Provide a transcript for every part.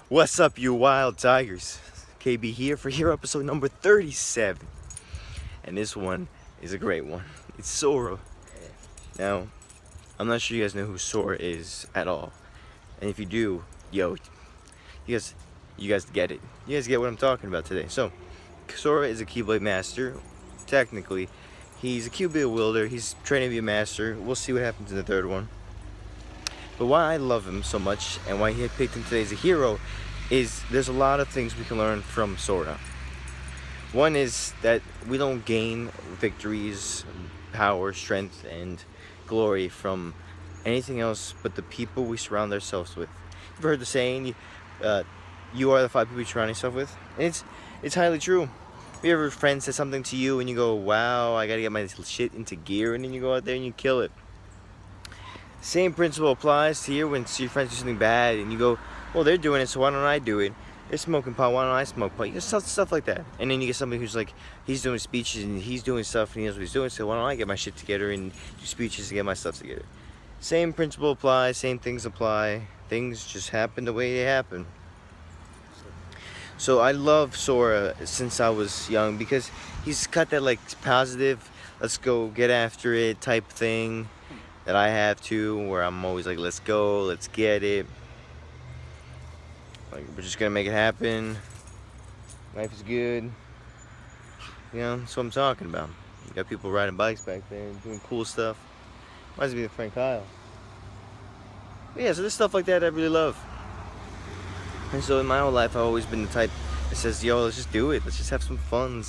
What's up, you wild tigers? KB here for here episode number 37. And this one is a great one. It's Sora. Now, I'm not sure you guys know who Sora is at all. And if you do, yo, you guys you guys get it. You guys get what I'm talking about today. So, Sora is a Keyblade master. Technically, he's a Keyblade wielder. He's training to be a master. We'll see what happens in the third one. But why I love him so much and why he had picked him today as a hero is there's a lot of things we can learn from Sora. One is that we don't gain victories, power, strength, and glory from anything else but the people we surround ourselves with. You've heard the saying, you are the five people you surround yourself with? And it's highly true. If you ever a friend says something to you and you go, wow, I gotta get my shit into gear, and then you go out there and you kill it. Same principle applies to here when your friends do something bad and you go, well, they're doing it, so why don't I do it? They're smoking pot, why don't I smoke pot? You know, stuff like that. And then you get somebody who's like, he's doing speeches and he's doing stuff and he knows what he's doing, so why don't I get my shit together and do speeches to get my stuff together? Same principle applies, same things apply. Things just happen the way they happen. So I love Sora since I was young because he's got that like positive, let's go get after it type thing that I have to, where I'm always like, let's go, let's get it. Like, we're just gonna make it happen. Life is good. You know, that's what I'm talking about. You got people riding bikes back there and doing cool stuff. Reminds me of Frank Kyle. But yeah, so there's stuff like that I really love. And so in my whole life, I've always been the type that says, yo, let's just do it. Let's just have some fun.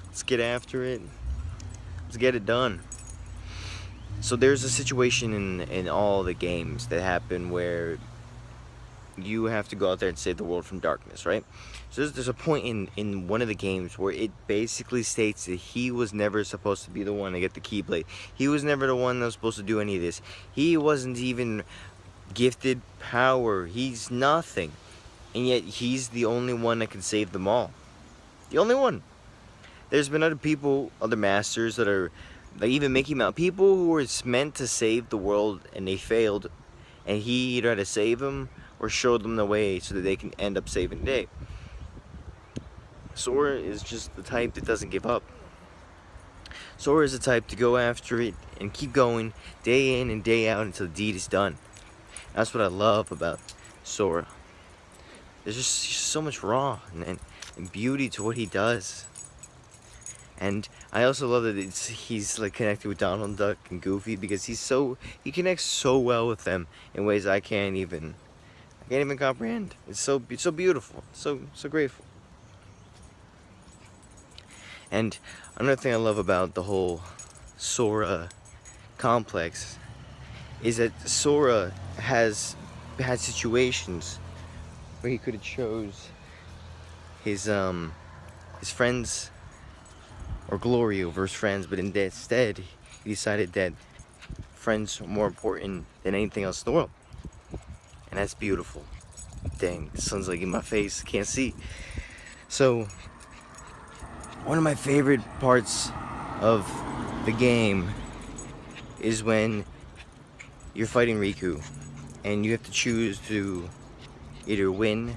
Let's get after it. Let's get it done. So there's a situation in all the games that happen where you have to go out there and save the world from darkness, right? So there's a point in one of the games where it basically states that he was never supposed to be the one to get the Keyblade. He was never the one that was supposed to do any of this. He wasn't even gifted power. He's nothing. And yet he's the only one that can save them all. The only one. There's been other people, other masters that are, like even Mickey Mouse, people who were meant to save the world and they failed, and he either had to save them or show them the way so that they can end up saving the day. Sora is just the type that doesn't give up. Sora is the type to go after it and keep going day in and day out until the deed is done. That's what I love about Sora. There's just so much raw and beauty to what he does. And I also love that he's like connected with Donald Duck and Goofy because he connects so well with them in ways I can't even comprehend. It's so beautiful, so grateful. And another thing I love about the whole Sora complex is that Sora has had situations where he could have chose his friends or glory over his friends, but instead he decided that friends are more important than anything else in the world. And that's beautiful. Dang, the sun's like in my face, can't see. So one of my favorite parts of the game is when you're fighting Riku and you have to choose to either win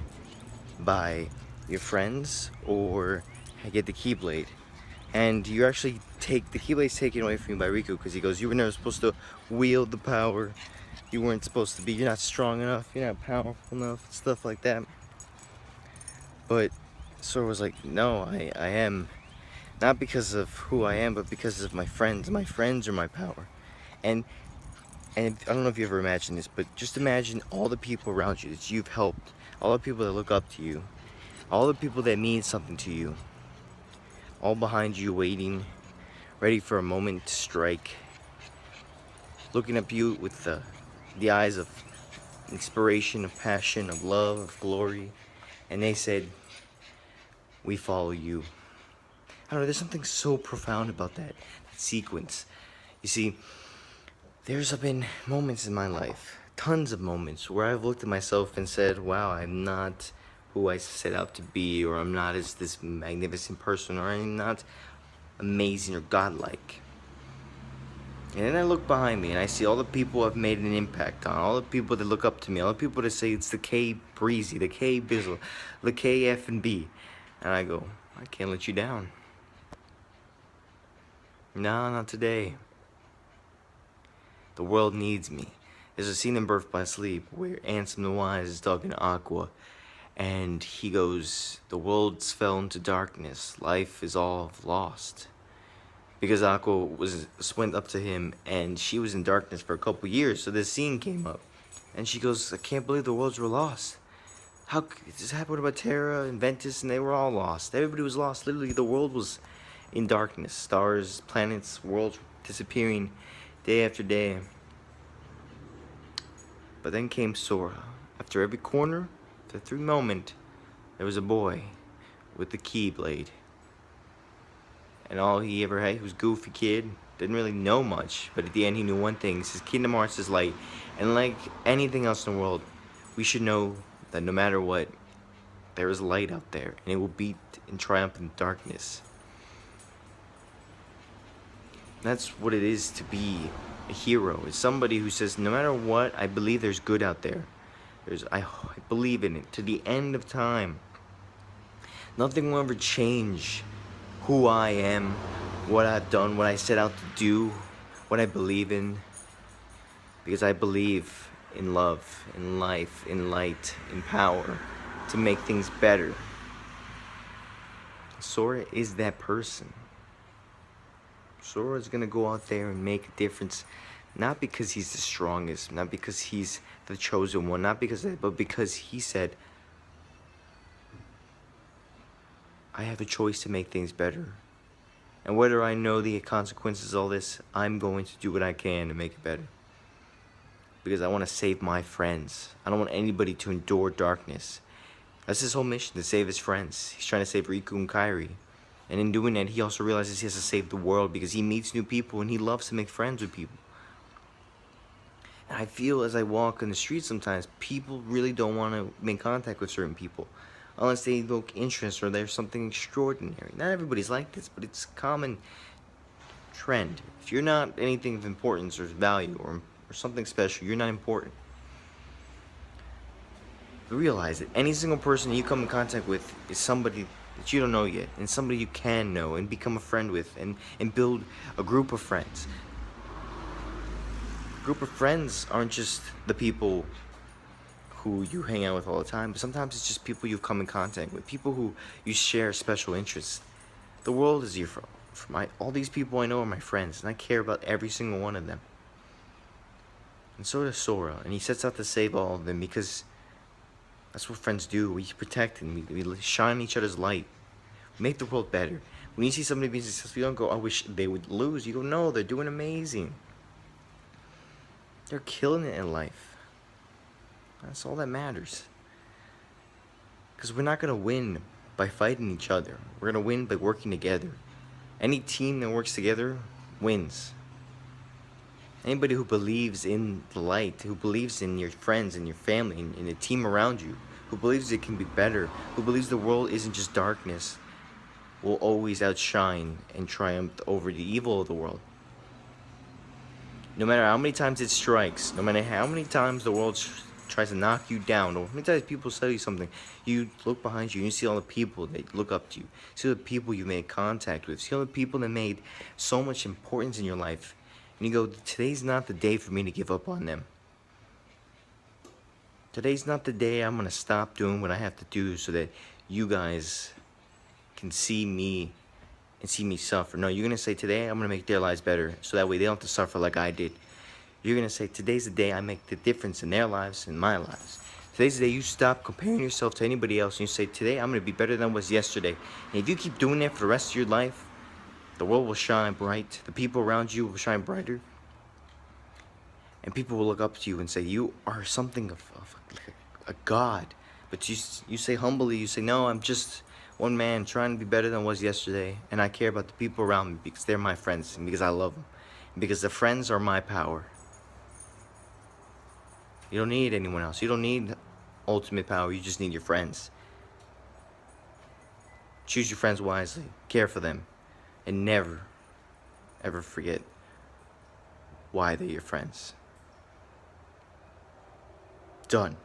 by your friends or get the Keyblade. And you actually take the Keyblade's taken away from you by Riku because he goes, you were never supposed to wield the power. You weren't supposed to be. You're not strong enough. You're not powerful enough. Stuff like that. But Sora was like, no, I am. Not because of who I am, but because of my friends. My friends are my power. And I don't know if you ever imagined this, but just imagine all the people around you that you've helped. All the people that look up to you. All the people that mean something to you. All behind you waiting, ready for a moment to strike. Looking up you with the eyes of inspiration, of passion, of love, of glory. And they said, we follow you. I don't know, there's something so profound about that sequence. You see, there's been moments in my life, tons of moments, where I've looked at myself and said, wow, I'm not who I set out to be, or I'm not as this magnificent person, or I'm not amazing or godlike. And then I look behind me and I see all the people I've made an impact on, all the people that look up to me, all the people that say it's the K Breezy, the K Bizzle, the K F and B. And I go, I can't let you down. No, not today. The world needs me. There's a scene in Birth by Sleep where Ansem the Wise is talking to Aqua, and he goes, the world's fell into darkness, life is all lost. Because Aqua went up to him, and she was in darkness for a couple years, so this scene came up. And she goes, I can't believe the worlds were lost. How this happened about Terra and Ventus, and they were all lost. Everybody was lost. Literally, the world was in darkness. Stars, planets, worlds disappearing day after day. But then came Sora. After every corner, after every moment, there was a boy with the Keyblade. And all he ever had, he was a goofy kid, didn't really know much, but at the end he knew one thing. He says, Kingdom Hearts is light. And like anything else in the world, we should know that no matter what, there is light out there, and it will beat and triumph in darkness. That's what it is to be a hero. It's somebody who says, no matter what, I believe there's good out there. I believe in it to the end of time. Nothing will ever change who I am, what I've done, what I set out to do, what I believe in. Because I believe in love, in life, in light, in power, to make things better. Sora is that person. Sora's gonna go out there and make a difference, not because he's the strongest, not because he's the chosen one, not because of that, but because he said, I have a choice to make things better. And whether I know the consequences of all this, I'm going to do what I can to make it better. Because I want to save my friends. I don't want anybody to endure darkness. That's his whole mission, to save his friends. He's trying to save Riku and Kairi. And in doing that, he also realizes he has to save the world because he meets new people and he loves to make friends with people. And I feel as I walk in the street sometimes, people really don't want to make contact with certain people unless they evoke interest or there's something extraordinary. Not everybody's like this, but it's a common trend. If you're not anything of importance or value or something special, you're not important. Realize that any single person you come in contact with is somebody that you don't know yet, and somebody you can know and become a friend with, and build a group of friends. A group of friends aren't just the people who you hang out with all the time, but sometimes it's just people you come in contact with, people who you share special interests. The world is here for all these people I know are my friends, and I care about every single one of them. And so does Sora, and he sets out to save all of them because that's what friends do. We protect and we shine each other's light. We make the world better. When you see somebody being successful, you don't go, I wish they would lose. You go, no, they're doing amazing. They're killing it in life. That's all that matters. Because we're not going to win by fighting each other. We're going to win by working together. Any team that works together wins. Anybody who believes in the light, who believes in your friends and your family and the team around you, who believes it can be better, who believes the world isn't just darkness, will always outshine and triumph over the evil of the world. No matter how many times it strikes, no matter how many times the world tries to knock you down, or how many times people tell you something, you look behind you and you see all the people that look up to you, see the people you made contact with, see all the people that made so much importance in your life. And you go, today's not the day for me to give up on them. Today's not the day I'm going to stop doing what I have to do so that you guys can see me and see me suffer. No, you're going to say, today I'm going to make their lives better so that way they don't have to suffer like I did. You're going to say, today's the day I make the difference in their lives and my lives. Today's the day you stop comparing yourself to anybody else and you say, today I'm going to be better than I was yesterday. And if you keep doing that for the rest of your life, the world will shine bright. The people around you will shine brighter. And people will look up to you and say, you are something of a god. But you say humbly, you say, no, I'm just one man trying to be better than I was yesterday. And I care about the people around me because they're my friends and because I love them. And because the friends are my power. You don't need anyone else. You don't need ultimate power. You just need your friends. Choose your friends wisely. Care for them. And never, ever forget why they're your friends. Done.